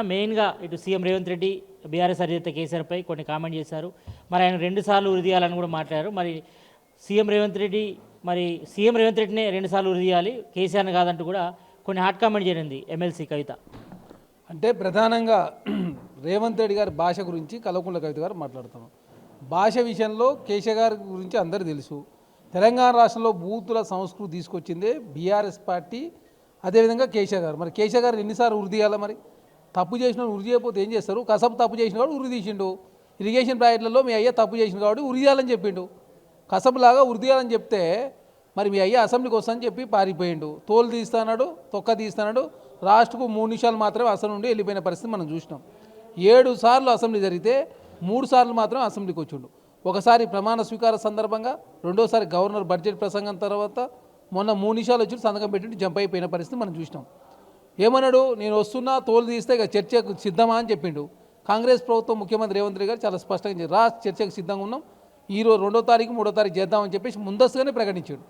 మెయిన్గా ఇటు CM Revanth Reddy BRS అధినేత కేసీఆర్పై కొన్ని కామెంట్ చేశారు. మరి ఆయన 2 సార్లు ఉరి తీయాలని కూడా మాట్లాడారు. మరి సీఎం రేవంత్ రెడ్డినే 2 సార్లు ఉరి తీయాలి, కేసీఆర్ని కాదంటూ కూడా కొన్ని హాట్ కామెంట్ జరిగింది ఎమ్మెల్సీ కవిత. అంటే ప్రధానంగా రేవంత్ రెడ్డి గారి భాష గురించి కల్వకుంట్ల కవిత గారు మాట్లాడుతున్నాం. భాష విషయంలో కేసీఆర్ గారి గురించి అందరూ తెలుసు. తెలంగాణ రాష్ట్రంలో బూతుల సంస్కృతి తీసుకొచ్చిందే బీఆర్ఎస్ పార్టీ, అదేవిధంగా కేసీఆర్ గారు. మరి కేసీఆర్ గారు ఎన్నిసార్లు ఉరి తీయాలి? మరి తప్పు చేసిన ఉరి చేయకపోతే ఏం చేస్తారు? కసబ్ తప్పు చేసిన వాడు ఉరి తీసిండు. ఇరిగేషన్ ప్రాజెక్టులలో మీ అయ్యా తప్పు చేసిన కాబట్టి ఉరి తీయాలని చెప్పిండు. కసబ్లాగా ఉరి తీయాలని చెప్తే మరి మీ అయ్యా అసెంబ్లీకి వస్తానని చెప్పి పారిపోయిండు. తోలు తీస్తాడు, తొక్క తీస్తాడు. లాస్ట్కు 3 నిమిషాలు మాత్రమే అసెంబ్లీ నుండి వెళ్ళిపోయిన పరిస్థితి మనం చూసినాం. 7 సార్లు అసెంబ్లీ జరిగితే 3 సార్లు మాత్రం అసెంబ్లీకి వచ్చిండు. ఒకసారి ప్రమాణ స్వీకార సందర్భంగా, రెండోసారి గవర్నర్ బడ్జెట్ ప్రసంగం తర్వాత, మొన్న 3 నిమిషాలు వచ్చి సంతకం పెట్టి జంప్ అయిపోయిన పరిస్థితి మనం చూసినాం. ఏమన్నాడు? నేను వస్తున్నా, తోలు తీస్తే ఇక చర్చకు సిద్ధమా అని చెప్పిండు. కాంగ్రెస్ ప్రభుత్వం ముఖ్యమంత్రి రేవంత్ రెడ్డి గారు చాలా స్పష్టంగా చర్చకు సిద్ధంగా ఉన్నాం, ఈరోజు 2వ తారీఖు 3వ తారీఖు చేద్దామని చెప్పేసి ముందస్తుగానే ప్రకటించాడు.